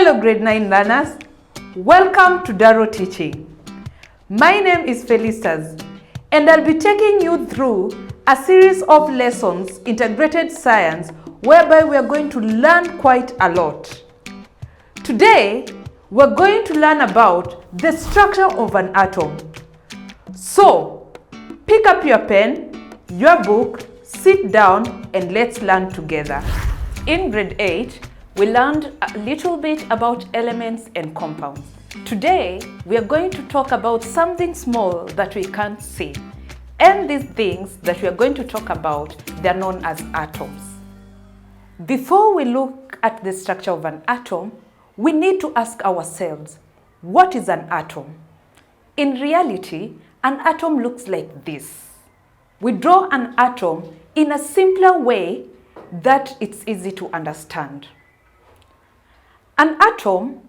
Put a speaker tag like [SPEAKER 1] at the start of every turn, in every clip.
[SPEAKER 1] Hello grade 9 learners, welcome to Daro teaching. My name is Felicitas and I'll be taking you through a series of lessons, integrated science, whereby we are going to learn quite a lot. Today, we're going to learn about the structure of an atom. So, pick up your pen, your book, sit down and let's learn together. In grade 8, we learned a little bit about elements and compounds. Today, we are going to talk about something small that we can't see. And these things that we are going to talk about, they are known as atoms. Before we look at the structure of an atom, we need to ask ourselves, what is an atom? In reality, an atom looks like this. We draw an atom in a simpler way that it's easy to understand. An atom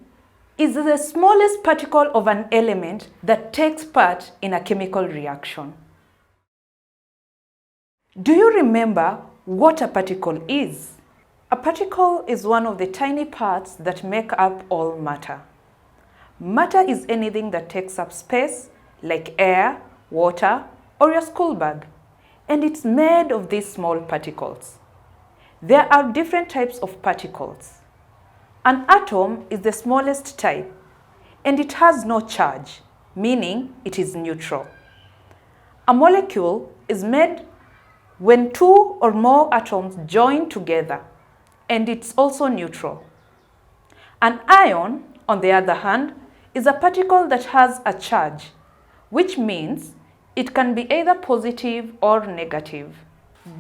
[SPEAKER 1] is the smallest particle of an element that takes part in a chemical reaction. Do you remember what a particle is? A particle is one of the tiny parts that make up all matter. Matter is anything that takes up space, like air, water, or your school bag, and it's made of these small particles. There are different types of particles. An atom is the smallest type, and it has no charge, meaning it is neutral. A molecule is made when two or more atoms join together, and it's also neutral. An ion, on the other hand, is a particle that has a charge, which means it can be either positive or negative.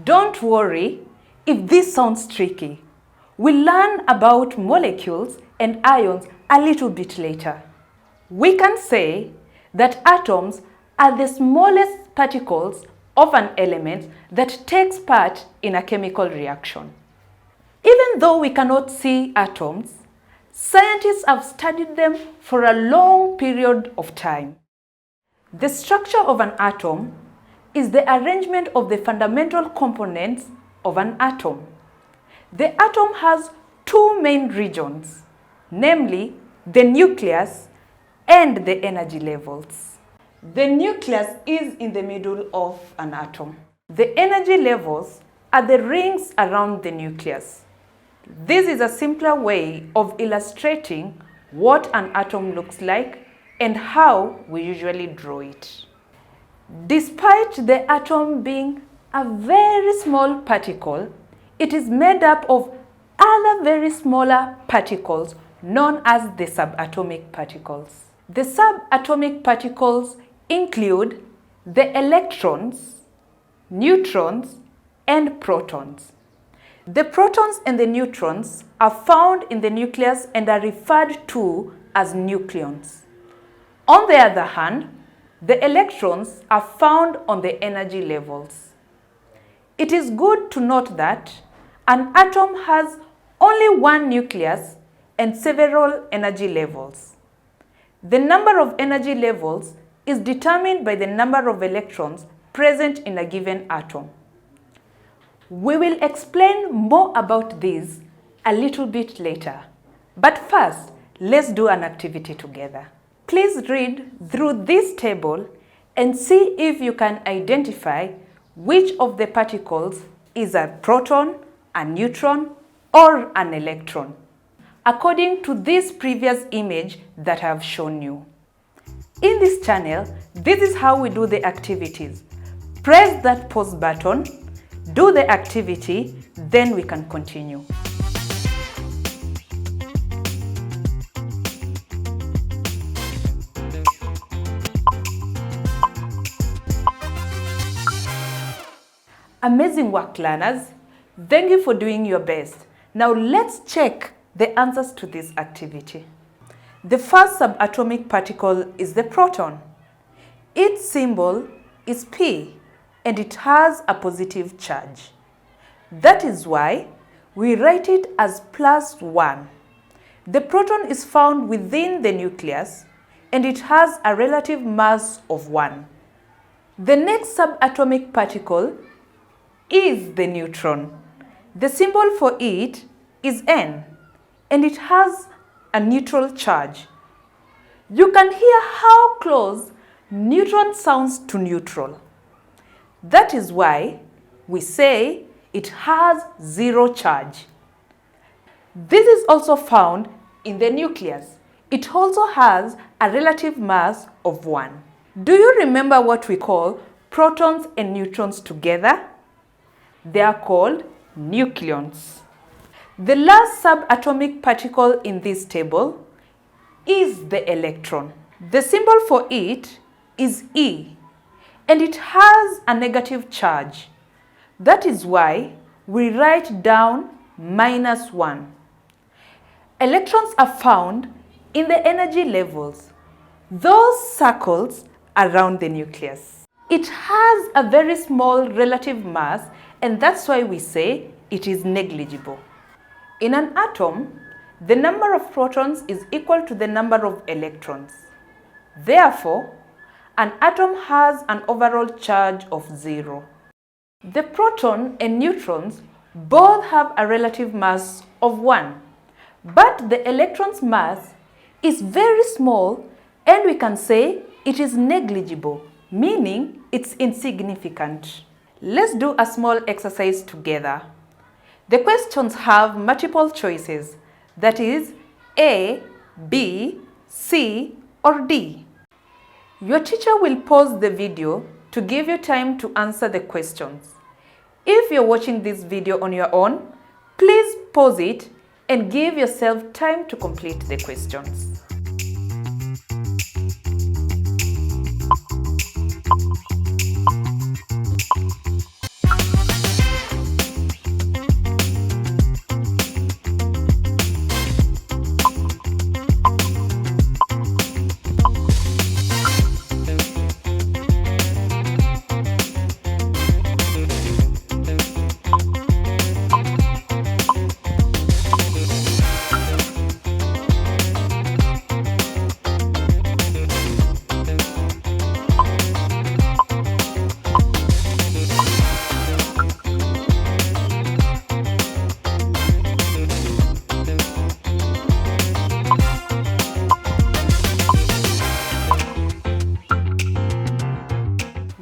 [SPEAKER 1] Don't worry if this sounds tricky. We'll learn about molecules and ions a little bit later. We can say that atoms are the smallest particles of an element that takes part in a chemical reaction. Even though we cannot see atoms, scientists have studied them for a long period of time. The structure of an atom is the arrangement of the fundamental components of an atom. The atom has two main regions, namely the nucleus and the energy levels. The nucleus is in the middle of an atom. The energy levels are the rings around the nucleus. This is a simpler way of illustrating what an atom looks like and how we usually draw it. Despite the atom being a very small particle, it is made up of other very smaller particles known as the subatomic particles. The subatomic particles include the electrons, neutrons, and protons. The protons and the neutrons are found in the nucleus and are referred to as nucleons. On the other hand, the electrons are found on the energy levels. It is good to note that an atom has only one nucleus and several energy levels. The number of energy levels is determined by the number of electrons present in a given atom. We will explain more about this a little bit later. But first, let's do an activity together. Please read through this table and see if you can identify which of the particles is a proton, a neutron, or an electron, according to this previous image that I have shown you. In this channel, this is how we do the activities. Press that pause button, do the activity, then we can continue. Amazing work, learners. Thank you for doing your best. Now let's check the answers to this activity. The first subatomic particle is the proton. Its symbol is P and it has a positive charge. That is why we write it as +1. The proton is found within the nucleus and it has a relative mass of 1. The next subatomic particle is the neutron. The symbol for it is N, and it has a neutral charge. You can hear how close neutron sounds to neutral. That is why we say it has zero charge. This is also found in the nucleus. It also has a relative mass of 1. Do you remember what we call protons and neutrons together? They are called nucleons. The last subatomic particle in this table is the electron. The symbol for it is E, and it has a negative charge. That is why we write down -1. Electrons are found in the energy levels, those circles around the nucleus. It has a very small relative mass, and that's why we say it is negligible. In an atom, the number of protons is equal to the number of electrons. Therefore, an atom has an overall charge of 0. The proton and neutrons both have a relative mass of 1, but the electron's mass is very small, and we can say it is negligible, meaning it's insignificant. Let's do a small exercise together. The questions have multiple choices, that is A, B, C, or D. Your teacher will pause the video to give you time to answer the questions. If you're watching this video on your own, please pause it and give yourself time to complete the questions.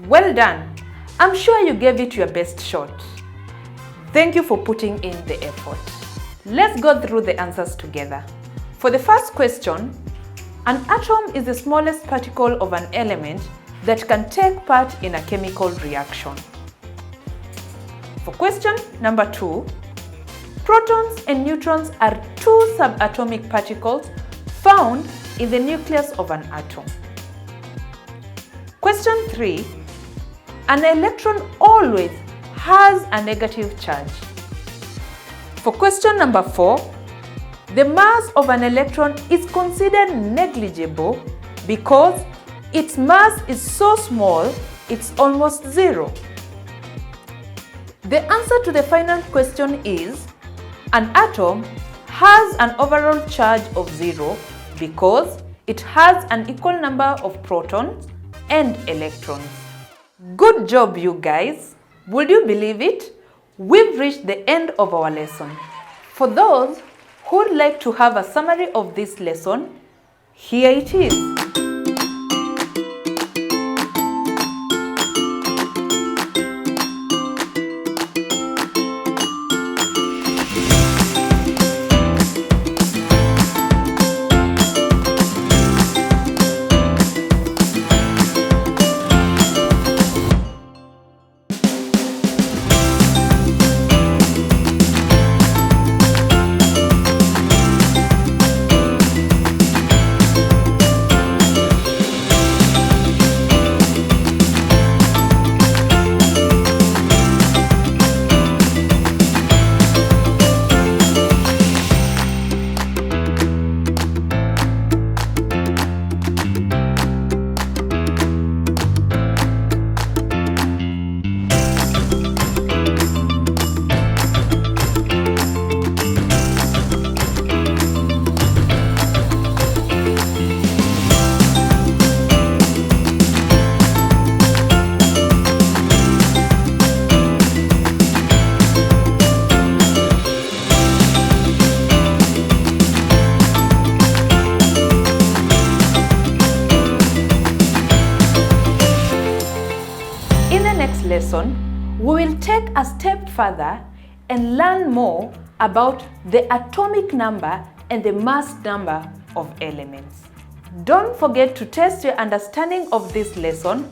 [SPEAKER 1] Well done! I'm sure you gave it your best shot. Thank you for putting in the effort. Let's go through the answers together. For the first question, an atom is the smallest particle of an element that can take part in a chemical reaction. For question number 2, protons and neutrons are two subatomic particles found in the nucleus of an atom. Question 3, an electron always has a negative charge. For question number 4, the mass of an electron is considered negligible because its mass is so small it's almost 0. The answer to the final question is an atom has an overall charge of 0 because it has an equal number of protons and electrons. Good job, you guys! Would you believe it? We've reached the end of our lesson. For those who would like to have a summary of this lesson, here it is. lesson, we will take a step further and learn more about the atomic number and the mass number of elements. Don't forget to test your understanding of this lesson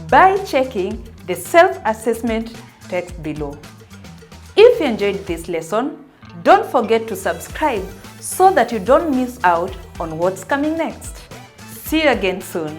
[SPEAKER 1] by checking the self-assessment text below. If you enjoyed this lesson, don't forget to subscribe so that you don't miss out on what's coming next. See you again soon.